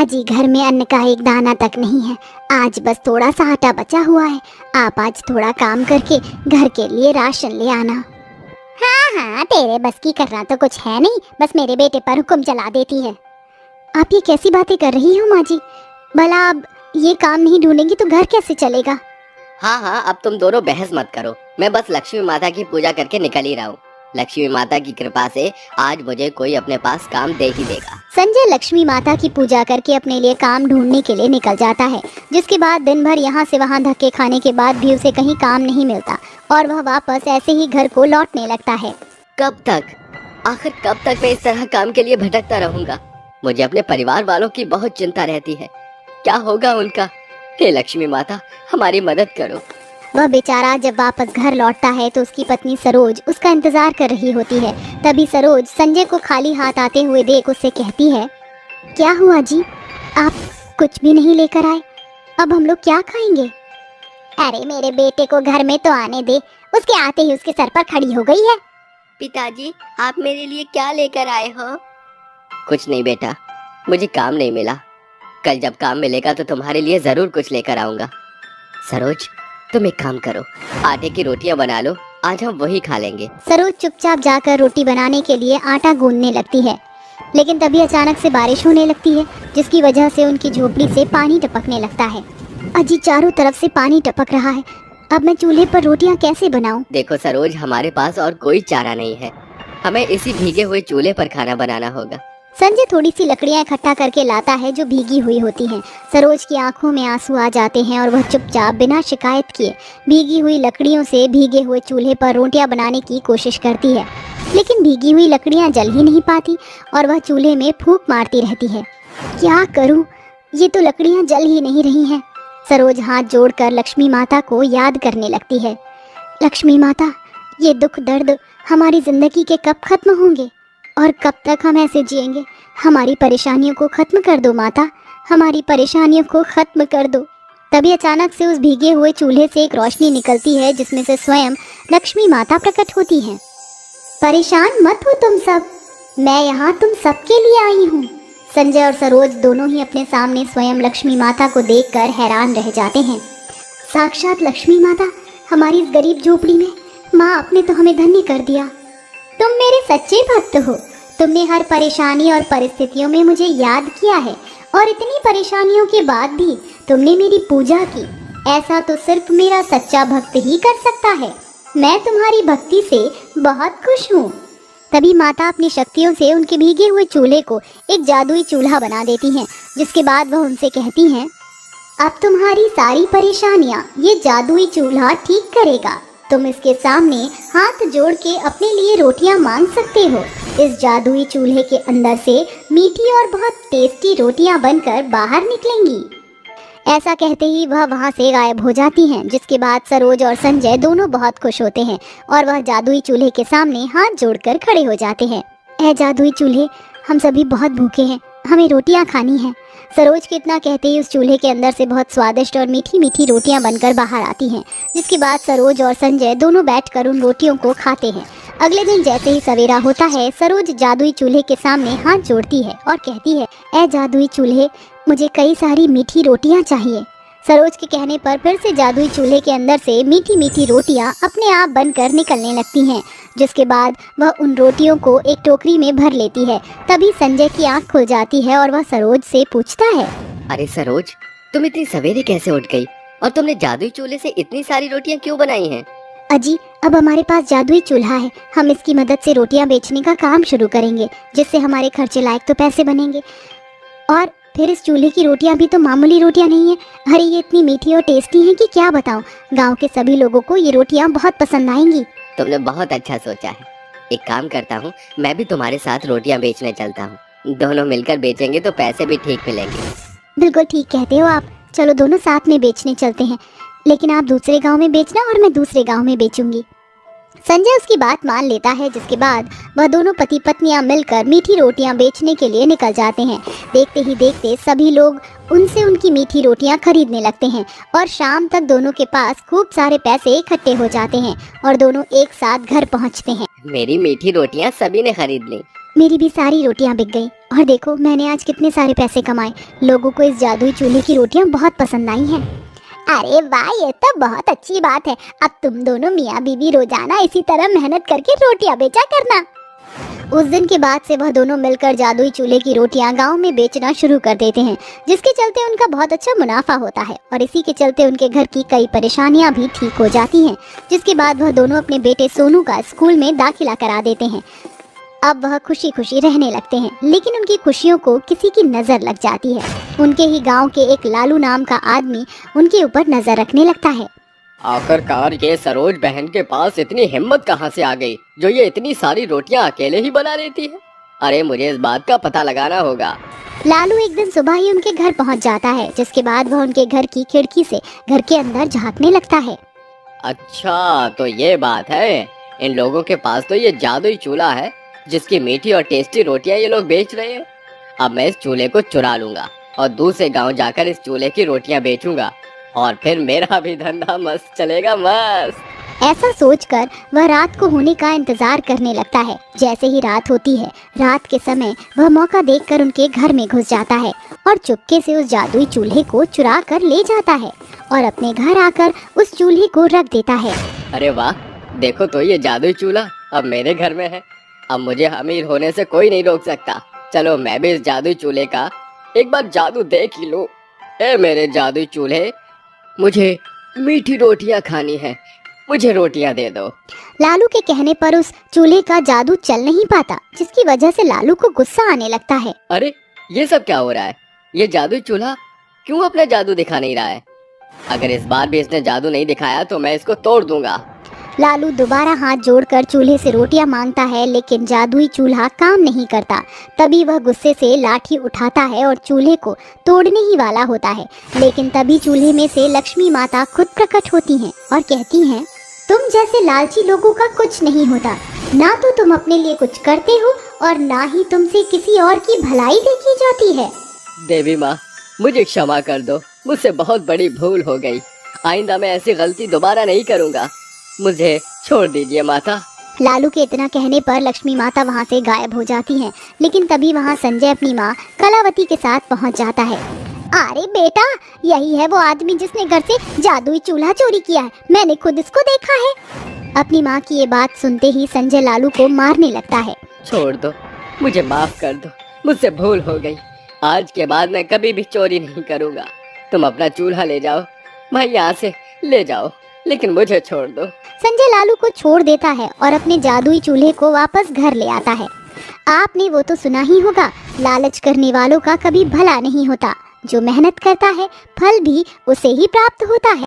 अजी घर में अन्न का एक दाना तक नहीं है। आज बस थोड़ा सा आटा बचा हुआ है। आप आज थोड़ा काम करके घर के लिए राशन ले आना। हाँ हाँ, तेरे बस की करना तो कुछ है नहीं, बस मेरे बेटे पर हुक्म चला देती है। आप ये कैसी बातें कर रही हो माँ जी? भला अब ये काम नहीं ढूंढेंगी तो घर कैसे चलेगा? हाँ हाँ, अब तुम दोनों बहस मत करो। मैं बस लक्ष्मी माता की पूजा करके निकल ही रहा हूँ। लक्ष्मी माता की कृपा से आज मुझे कोई अपने पास काम दे ही देगा। संजय लक्ष्मी माता की पूजा करके अपने लिए काम ढूंढने के लिए निकल जाता है, जिसके बाद दिन भर यहाँ से वहाँ धक्के खाने के बाद भी उसे कहीं काम नहीं मिलता और वह वापस ऐसे ही घर को लौटने लगता है। कब तक, आखिर कब तक मैं इस तरह काम के लिए भटकता रहूंगा? मुझे अपने परिवार वालों की बहुत चिंता रहती है। क्या होगा उनका? हे लक्ष्मी माता, हमारी मदद करो। वह बेचारा जब वापस घर लौटता है तो उसकी पत्नी सरोज उसका इंतजार कर रही होती है। तभी सरोज संजय को खाली हाथ आते हुए देख उससे कहती है, क्या हुआ जी, आप कुछ भी नहीं लेकर आए? अब हम लोग क्या खाएंगे? अरे मेरे बेटे को घर में तो आने दे, उसके आते ही उसके सर पर खड़ी हो गई है। पिताजी, आप मेरे लिए क्या लेकर आए हो? कुछ नहीं बेटा, मुझे काम नहीं मिला। कल जब काम मिलेगा तो तुम्हारे लिए जरूर कुछ लेकर आऊंगा। सरोज, तुम एक काम करो, आटे की रोटियां बना लो, आज हम वही खा लेंगे। सरोज चुपचाप जाकर रोटी बनाने के लिए आटा गूंदने लगती है, लेकिन तभी अचानक से बारिश होने लगती है, जिसकी वजह से उनकी झोपड़ी से पानी टपकने लगता है। अजी चारों तरफ से पानी टपक रहा है, अब मैं चूल्हे पर रोटियां कैसे बनाऊं? देखो सरोज, हमारे पास और कोई चारा नहीं है, हमें इसी भीगे हुए चूल्हे पर खाना बनाना होगा। संजय थोड़ी सी लकड़ियां इकट्ठा करके लाता है जो भीगी हुई होती हैं। सरोज की आंखों में आंसू आ जाते हैं और वह चुपचाप बिना शिकायत किए भीगी हुई लकड़ियों से भीगे हुए चूल्हे पर रोटियां बनाने की कोशिश करती है, लेकिन भीगी हुई लकड़ियां जल ही नहीं पाती और वह चूल्हे में फूंक मारती रहती है। क्या करूं, ये तो लकड़ियां जल ही नहीं रही हैं। सरोज हाथ जोड़कर लक्ष्मी माता को याद करने लगती है। लक्ष्मी माता, ये दुख दर्द हमारी जिंदगी के कब खत्म होंगे और कब तक हम ऐसे जिएंगे? हमारी परेशानियों को खत्म कर दो माता, हमारी परेशानियों को खत्म कर दो। तभी अचानक से उस भीगे हुए चूल्हे से एक रोशनी निकलती है, जिसमें से स्वयं लक्ष्मी माता प्रकट होती हैं। परेशान मत हो तुम सब, मैं यहाँ तुम सबके लिए आई हूँ। संजय और सरोज दोनों ही अपने सामने स्वयं लक्ष्मी माता को देखकर हैरान रह जाते हैं। साक्षात लक्ष्मी माता हमारी इस गरीब झोपड़ी में, माँ आपने तो हमें धन्य कर दिया। तुम मेरे सच्चे भक्त हो, तुमने हर परेशानी और परिस्थितियों में मुझे याद किया है और इतनी परेशानियों के बाद भी तुमने मेरी पूजा की। ऐसा तो सिर्फ मेरा सच्चा भक्त ही कर सकता है। मैं तुम्हारी भक्ति से बहुत खुश हूँ। तभी माता अपनी शक्तियों से उनके भीगे हुए चूल्हे को एक जादुई चूल्हा बना देती हैं, जिसके बाद वह उनसे कहती हैं, अब तुम्हारी सारी परेशानियाँ ये जादुई चूल्हा ठीक करेगा। तुम इसके सामने हाथ जोड़ के अपने लिए रोटियां मांग सकते हो। इस जादुई चूल्हे के अंदर से मीठी और बहुत टेस्टी रोटियां बनकर बाहर निकलेंगी। ऐसा कहते ही वह वहां से गायब हो जाती हैं, जिसके बाद सरोज और संजय दोनों बहुत खुश होते हैं और वह जादुई चूल्हे के सामने हाथ जोड़कर खड़े हो जाते हैं। ऐ जादुई चूल्हे, हम सभी बहुत भूखे हैं, हमें रोटियां खानी हैं। सरोज के इतना कहते ही उस चूल्हे के अंदर से बहुत स्वादिष्ट और मीठी मीठी रोटियां बनकर बाहर आती हैं, जिसके बाद सरोज और संजय दोनों बैठकर उन रोटियों को खाते हैं। अगले दिन जैसे ही सवेरा होता है, सरोज जादुई चूल्हे के सामने हाथ जोड़ती है और कहती है, ऐ जादुई चूल्हे, मुझे कई सारी मीठी रोटियां चाहिए। सरोज के कहने पर फिर से जादुई चूल्हे के अंदर से मीठी मीठी रोटियां अपने आप बनकर निकलने लगती हैं, जिसके बाद वह उन रोटियों को एक टोकरी में भर लेती है। तभी संजय की आंख खुल जाती है और वह सरोज से पूछता है, अरे सरोज, तुम इतनी सवेरे कैसे उठ गई और तुमने जादुई चूल्हे से इतनी सारी रोटियां क्यों बनाई हैं? अजी, अब हमारे पास जादुई चूल्हा है, हम इसकी मदद से रोटियां बेचने का काम शुरू करेंगे, जिससे हमारे खर्चे लायक तो पैसे बनेंगे। और फिर इस चूल्हे की रोटियां भी तो मामूली रोटियां नहीं है, अरे ये इतनी मीठी और टेस्टी हैं कि क्या बताऊं। गांव के सभी लोगों को ये रोटियां बहुत पसंद आएंगी। तुमने बहुत अच्छा सोचा है। एक काम करता हूँ, मैं भी तुम्हारे साथ रोटियां बेचने चलता हूँ। दोनों मिलकर बेचेंगे तो पैसे भी ठीक मिलेंगे। बिल्कुल ठीक कहते हो आप, चलो दोनों साथ में बेचने चलते हैं, लेकिन आप दूसरे गांव में बेचना और मैं दूसरे गांव में बेचूंगी। संजय उसकी बात मान लेता है, जिसके बाद वह दोनों पति पत्नियां मिलकर मीठी रोटियां बेचने के लिए निकल जाते हैं। देखते ही देखते सभी लोग उनसे उनकी मीठी रोटियां खरीदने लगते हैं और शाम तक दोनों के पास खूब सारे पैसे इकट्ठे हो जाते हैं और दोनों एक साथ घर पहुंचते हैं। मेरी मीठी रोटियां सभी ने खरीद ली। मेरी भी सारी रोटियां बिक गई और देखो मैंने आज कितने सारे पैसे कमाए। लोगों को इस जादुई चूल्हे की रोटियां बहुत पसंद आई हैं। अरे वाह, ये तो बहुत अच्छी बात है। अब तुम दोनों मियाँ बीवी रोजाना इसी तरह मेहनत करके रोटियां बेचा करना। उस दिन के बाद से वह दोनों मिलकर जादुई चूल्हे की रोटियां गांव में बेचना शुरू कर देते हैं, जिसके चलते उनका बहुत अच्छा मुनाफा होता है और इसी के चलते उनके घर की कई परेशानियां भी ठीक हो जाती हैं। जिसके बाद वह दोनों अपने बेटे सोनू का स्कूल में दाखिला करा देते हैं। अब वह खुशी खुशी रहने लगते हैं, लेकिन उनकी खुशियों को किसी की नज़र लग जाती है। उनके ही गांव के एक लालू नाम का आदमी उनके ऊपर नज़र रखने लगता है। आखिरकार ये सरोज बहन के पास इतनी हिम्मत कहाँ से आ गई जो ये इतनी सारी रोटियां अकेले ही बना लेती है। अरे मुझे इस बात का पता लगाना होगा। लालू एक दिन सुबह ही उनके घर पहुंच जाता है, जिसके बाद वह उनके घर की खिड़की से घर के अंदर झांकने लगता है। अच्छा तो ये बात है, इन लोगों के पास तो ये जादुई चूल्हा है जिसकी मीठी और टेस्टी रोटियां ये लोग बेच रहे हैं। अब मैं इस चूल्हे को चुरा लूंगा और दूसरे गांव जाकर इस चूल्हे की रोटियां बेचूंगा और फिर मेरा भी धंधा मस्त चलेगा, मस्त। ऐसा सोचकर वह रात को होने का इंतजार करने लगता है। जैसे ही रात होती है, रात के समय वह मौका देखकर उनके घर में घुस जाता है और चुपके से उस जादुई चूल्हे को चुरा कर ले जाता है और अपने घर आकर उस चूल्हे को रख देता है। अरे वाह, देखो तो ये जादुई चूल्हा अब मेरे घर में है। अब मुझे अमीर होने से कोई नहीं रोक सकता। चलो मैं भी इस जादुई चूल्हे का एक बार जादू देख ही लूं। ए मेरे जादुई चूल्हे, मुझे मीठी रोटियां खानी है, मुझे रोटियां दे दो। लालू के कहने पर उस चूल्हे का जादू चल नहीं पाता, जिसकी वजह से लालू को गुस्सा आने लगता है। अरे ये सब क्या हो रहा है? ये जादुई चूल्हा क्यों अपना जादू दिखा नहीं रहा है? अगर इस बार भी इसने जादू नहीं दिखाया तो मैं इसको तोड़ दूंगा। लालू दोबारा हाथ जोड़कर चूल्हे से रोटियां मांगता है, लेकिन जादुई चूल्हा काम नहीं करता। तभी वह गुस्से से लाठी उठाता है और चूल्हे को तोड़ने ही वाला होता है, लेकिन तभी चूल्हे में से लक्ष्मी माता खुद प्रकट होती हैं और कहती हैं, तुम जैसे लालची लोगों का कुछ नहीं होता। ना तो तुम अपने लिए कुछ करते हो और ना ही तुमसे किसी और की भलाई देखी जाती है। देवी माँ, मुझे क्षमा कर दो, मुझसे बहुत बड़ी भूल हो गई। आइंदा मैं ऐसी गलती दोबारा नहीं करूँगा, मुझे छोड़ दीजिए माता। लालू के इतना कहने पर लक्ष्मी माता वहाँ से गायब हो जाती हैं, लेकिन तभी वहाँ संजय अपनी माँ कलावती के साथ पहुँच जाता है। अरे बेटा, यही है वो आदमी जिसने घर से जादुई चूल्हा चोरी किया है। मैंने खुद इसको देखा है। अपनी माँ की ये बात सुनते ही संजय लालू को मारने लगता है। छोड़ दो, मुझे माफ कर दो, मुझसे भूल हो गई। आज के बाद मैं कभी भी चोरी नहीं करूँगा। तुम अपना चूल्हा ले जाओ, भाई यहाँ से ले जाओ, लेकिन मुझे छोड़ दो। संजय लालू को छोड़ देता है और अपने जादुई चूल्हे को वापस घर ले आता है। आपने वो तो सुना ही होगा, लालच करने वालों का कभी भला नहीं होता। जो मेहनत करता है फल भी उसे ही प्राप्त होता है।